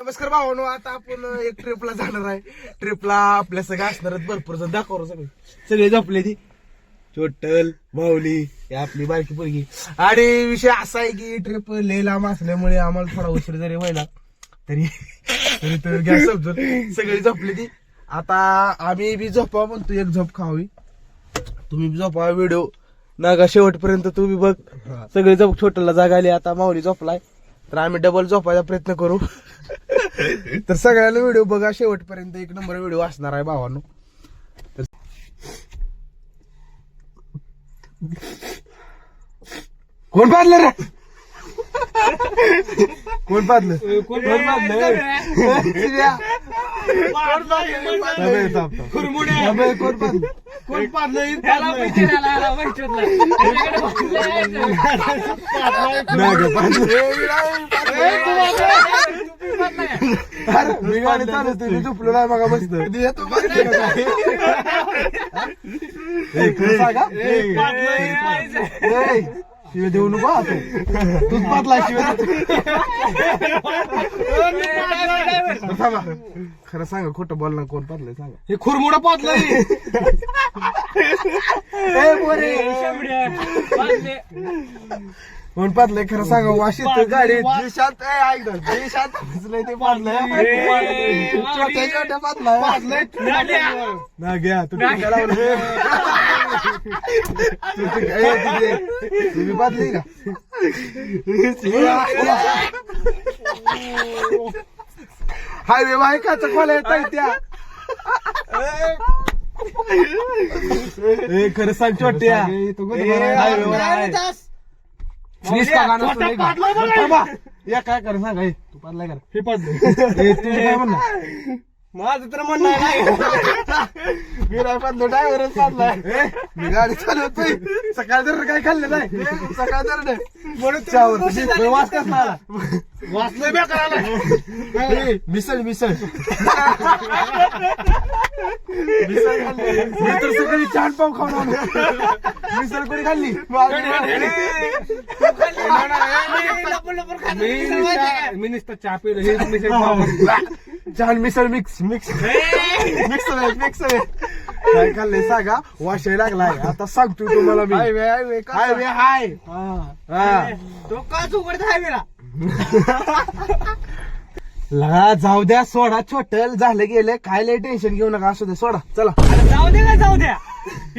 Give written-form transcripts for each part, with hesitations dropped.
नमस्कार भावानो, आता आपण एक ट्रिपला जाणार आहे. ट्रिपला आपल्या सगळं असणार आहेत, भरपूर जण दाखव सगळे झोपले ती छोटल माऊली आपली बारकी पोरगी. आणि विषय असा आहे की ट्रिप लय लांब असल्यामुळे आम्हाला थोडा उशीर जरी व्हायला तरी तर घ्या समजून सगळी झोपली ती. आता आम्ही बी झोपा म्हणतो, एक झोप खावी, तुम्ही बी झोपा. व्हिडिओ नागा शेवटपर्यंत तुम्ही बघ. सगळे झोप, छोटला जागा आली, आता माऊली झोपलाय तर आम्ही डबल झोपायचा प्रयत्न करू. तर सगळ्याला व्हिडिओ बघा शेवटपर्यंत, एक नंबर व्हिडिओ असणार आहे भावांनो. कोण पाडलं रे? कोण पाडलं? कोण पाडलं? कोण पाडलं? मी गाडी चालवतो, मी झोपलो नाही बघा मस्त. शिवाय देऊ नको तूच पातला शिवाय. खरं सांगा, खोटं बोल ना, कोण पातलंय सांगा. हे खुरमुडा पातलंय. कोण पातलंय खरं सांगा. वाशीत गाडी देशात ते पाडलंय. छोट्या छोट्या पातलाय ना घ्या तुम्ही पातली का? हायवे बायकाचा खोला येत त्या. खरं सांग छोट्या, या काय कर सांग. तू पाडलाय का? हे पाडलं. तू काय म्हणणार? माझं तर म्हणणं नाही. मी नाही पाडलो, ड्रायव्हरच पाडलाय. मी गाडी चालवतोय. सकाळ जर काय खाल्लं नाही, सकाळ जर म्हणून वास कसला आला? वाचलंय बेकार. मिसळ मिसळ मिसळ खाल्ली. मी तर सगळी छान पाव खाऊन आलो. मिसळ कोणी खाल्ली? मी नुसतं चहा पिलं, हे मिसळ छान मिसळ मिक्स मिक्स मिक्स मिक्स. काय खाल्लंय सांगा? वाशाय लागलाय. आता सांगतो तुम्हाला मी. हायवे हायवे हायवे हाय. तो काच उघडत हायवेला. लगा जाऊ द्या, सोडा. छोटल झालं गेलं, काय लय टेन्शन घेऊ नका. असू दे, सोडा. चला जाऊ दे का जाऊ द्या,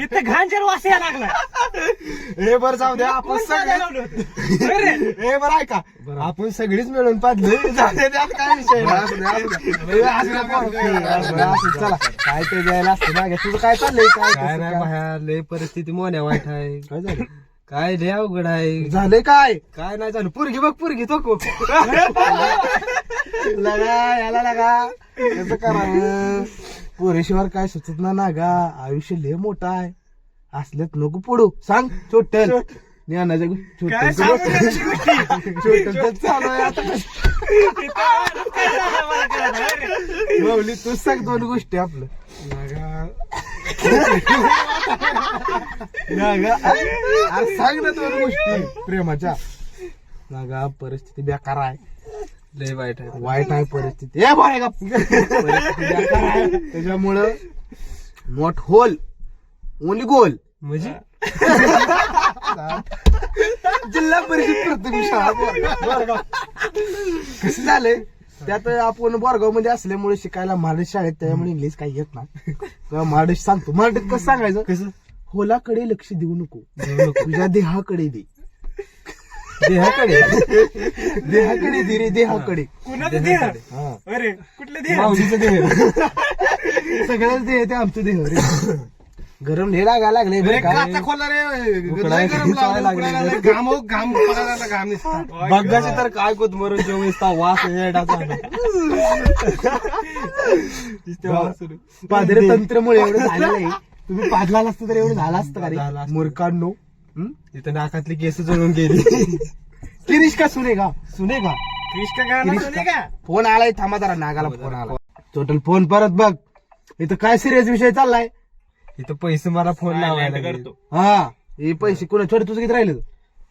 इथे घाणचर वास यायला लागला. हे बरं जाऊ द्या, आपण सगळे हे बरं ऐका, आपण सगळीच मिळून पाडले. त्यात काय विषय चला. काय ते द्यायला असतं मागे. तुझं काय चाललंय? काय नाही बाहेर लय परिस्थिती मोन्या वाईट आहे. काय झालं? काय लय अवघड आहे. झालंय काय? काय नाही झालं. पुरगी बघ, पुरगी तो लगा याला लगा कसं करावं. पुरेशिवार काय सुचत ना गा. आयुष्य लय मोठा आहे, असल्यात नको पडू. सांग छोटल ज्ञानाच्या छोटल चालू आहे आता. माऊली तूच सांग दोन गोष्टी आपलं. सांग ना दोन गोष्टी प्रेमाच्या. नागा परिस्थिती बेकार आहे, लय वाईट आहे. वाईट आहे परिस्थिती. ए बाय का परिस्थिती बेकार आहे. त्याच्यामुळं नॉट होल ओनली गोल. म्हणजे जिल्हा परिषद प्राथमिक शाळा कसं झालंय. त्यात आपण बोरगाव मध्ये असल्यामुळे शिकायला मराठी शाळेत, त्यामुळे इंग्लिश काही येत नाही. मराठीत सांगतो. मराठीत कसं सांगायचं? कसं? होलाकडे लक्ष देऊ नको, तुझ्या देहाकडे दे. देहाकडे देहाकडे दे रे. देहाकडे. कुणाचं देह? अरे कुठलं देह? माऊलीचं देह. सगळ्याच देह ते आमचं देह रे. गरम हे लागायला लागले. बघायचे तर काय कोथमरून जेवण वास पादरे तंत्रमुळे एवढं झालेलं आहे. तुम्ही पाजला नसतं तर एवढं झालं असतं का रे मूर्खांनो. तिथं नाकातली केस जळून गेली. किरीश का सुनेगा सुनेगा कृष्ण फोन आलाय. थांबा जरा, नागाला फोन आला. टोटल फोन परत बघ. इथं काय सिरियस विषय चाललाय. इथं पैसे मला फोन लावायला करतो. हा हे पैसे कोणा छोटे तुझं किती राहिले?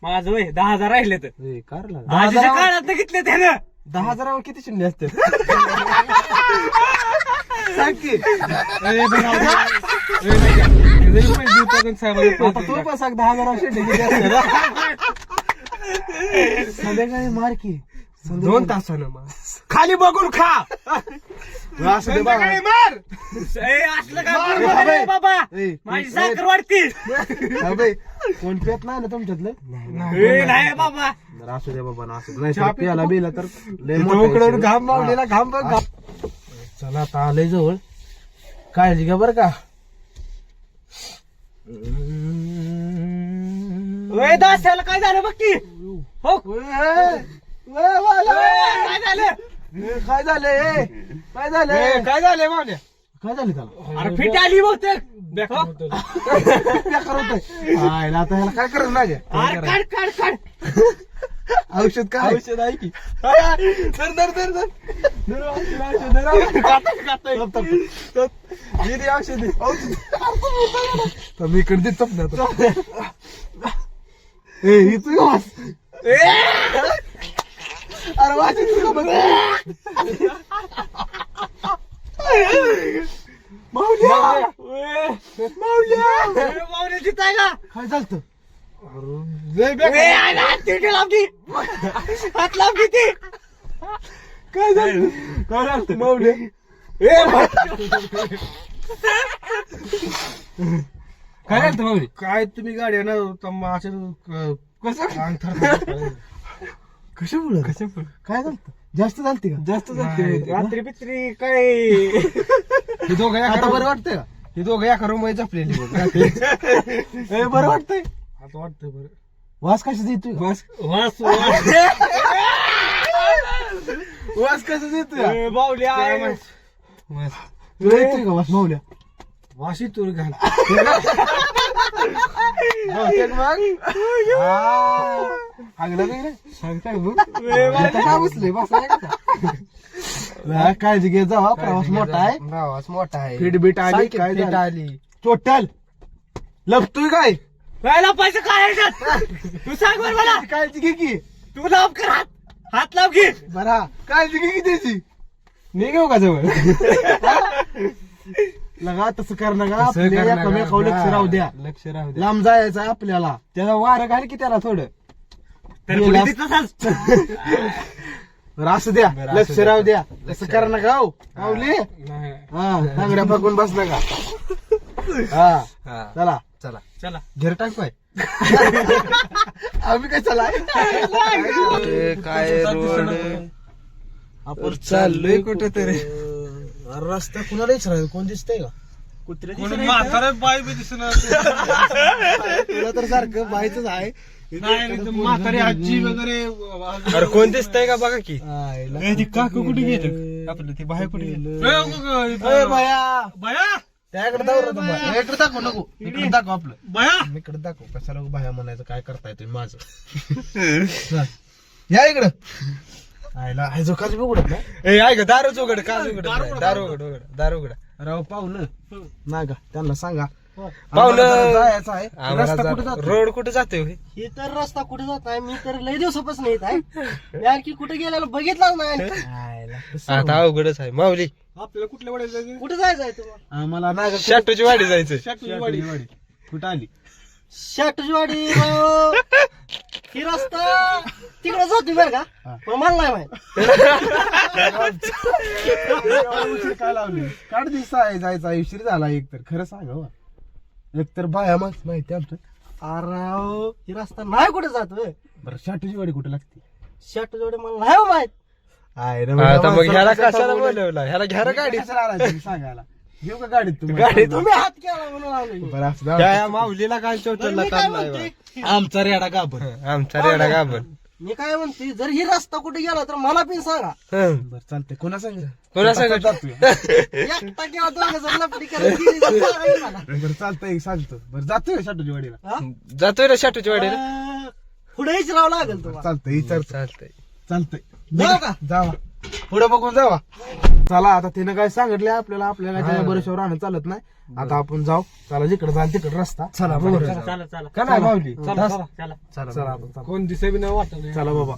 माझं 10,000 राहिले तर काय काळात घेतले त्यानं. 10,000 किती शून्य असते? सांग की आता तू पण सांग 10,000 शून्य किती असते ना? संध्याकाळी मार की 2 तासानं मग. खाली बघून खा असं दे बाबा. मार असलं काय मार, बोलू मार, रे मार. बाबा ए, माझी साखर वाढती हा बाई, कोण पेत नाही ना तुमच्यातलं नाही बाबा बरं, असू दे बाबा ना असू नाही प्याला बिला तर लय इथं मोठा उकडून विषय. घाम मावलेला घाम बघ घाम. चला आता आलंय जवळ काळजी घ्या बरं का दास्याला काय झालं बघ की हो काय झालं काय झालंय काय झालंय काय झालंय मावल्या? काय झालं त्याला अरे फिट आली बहुतेक हो. बेकार होतंय. आयला आता ह्याला काय करत नाही अरे काढ काढ काढ औषध काय औषध आहे की? धर. औषध मी इकडे देत चपण्यात ए इथं का वास? अरे वास येतो का बघ? माऊल्या मावले जिताय का काय झालं हात लाव की हात लाव की ती काय झालं काय झालं? माऊल्या काय झालं मावली? काय तुम्ही गाडी येणार कसं कशामुळे काय झालं जास्त झालती का जास्त झालते. रात्री पित्री काय हे दोघं आता एका बरं वाटतंय का हे दोघं एका रूम मध्ये झोपलेली बघ. ए, बरं वाटतंय आता वाटतंय बरं. वास कशाचा येतोय का? बस वास वास कशाचा येतोय बावल्या बस. तुला येतोय का वास माऊल्या वाशी तूर घाल. बहुतेक मग हागलं नाही रे सांगताय बघ. आता काय बसले बसायला काळजी घे जावा प्रवास मोठा आहे प्रवास मोठा आहे. फिट बीट आली सांग की काय फिट झालं? आली. टोटल लपतोय काय पहिला पैसे काय आहे त्यात? तू सांग बरं मला काळजी घे की तू लाव कर हात लाव की बरा काळजी घे की त्याची मी घेऊ का जवळ? लगा तसं कर नका तसं आपल्या कर नका. एकमेकावर लक्ष राहू द्या लक्ष राहू द्या. लांब जायचं आहे आपल्याला त्याला वारं घाल की त्याला थोडं. तर गेला. पुढे तिथंच बरं असू द्या बरं, असू लक्ष द्या. राहू द्या लक्ष तसं कर नका हो माऊली नाही. हा तांगड्या फाकून बस नका हा हा. चला चला चला घेर टाक पाय. आम्ही काय चला काय रोड आपण चाललोय कुठं तरी. रस्ता कुणाला विचारायचं कोण दिसतंय का कुत्रे बाय बी दिसणार. तुला तर सारखं बायच आहे म्हातारी आजी वगैरे. अरे कोण दिसतंय का बघा की. काकू कुठे गेले आपलं ते बाहेर कुठे गेले? बाया बया त्याकडे दाखव इकडे दाखव नको इकडे दाखव आपलं बया इकडे दाखव कशाला बाया म्हणायचं काय करताय तुम्ही माझं या इकडं आयला हाय जो काच उघडत ना ऐक दारूच उघड का दारू उघड. राव पाहुलं ना का त्यांना सांगा पाहुलं. आम्हाला जरा जायचं आहे रस्ता कुठे जातो रोड कुठे जातोय? हे तर रस्ता कुठे जात आहे मी तर लय दिवसापासून येत आहे मी आणखी कुठे गेलेलो बघितलाच नाही आयला, कसं आता अवघडच आहे माऊली. आपल्याला कुठल्या वाड्यात जायचं कुठे जायचं आहे तुम्हाला आम्हाला ना का शाटूची वाडी जायचं. शाटूची वाडी कुठं आली शाटजवाडी ही रस्ता तिकडे जातो बरं का पण मला नाही माहित काय लावली काढ दिवसा आहे जायचा उशीर झाला एक तर खरं सांगा हो. एक तर बाया मग माहिती आमचं अरे ही रस्ता नाही कुठे जातोय बरं शाटूची वाडी कुठे लागते शाटजवाडी मला नाही माहित आहे रे आता मग ह्याला माणसाला कशाला बोलवलं? बोलवला? ह्याला घ्या रे गाडी. कशाला आला तुम्ही सांगायला घेऊ का गाडीत तुम्ही तुम्ही हात केला म्हणून आलो बरं असं जाऊ. त्या माऊलीला काय बरं, चोटला मी काय काम नाही म्हणते आमचा रेडा गाभर बा. आमचा रेडा गाभण. मी काय म्हणते जर ही रस्ता कुठे गेला तर मला पण सांगा बरं चालतंय कोणा सांग कोणा सांगत? एकटा किंवा दोघं जण लपडी करत गेली तर सांगा मला. बरं चालतंय सांगतो बरं जातोय शाटूची वाडीला हा? जातोय ना शाटूची वाडीला. पुढे विचारावं लागेल तुम्हाला चालतंय विचारतो चालतंय. चालतंय जाऊ का जावा पुढे बघून जावा चला आता तिनं काय सांगितलंय आपल्याला काय त्याच्या बरोबर राहणं चालत नाही आता आपण जाऊ चला जिकडे जाल तिकडे रस्ता चला बरोबर चला चला का नाही माऊली? चला चला चला आपण कोण दिसे बी नाही वाटत. चला बाबा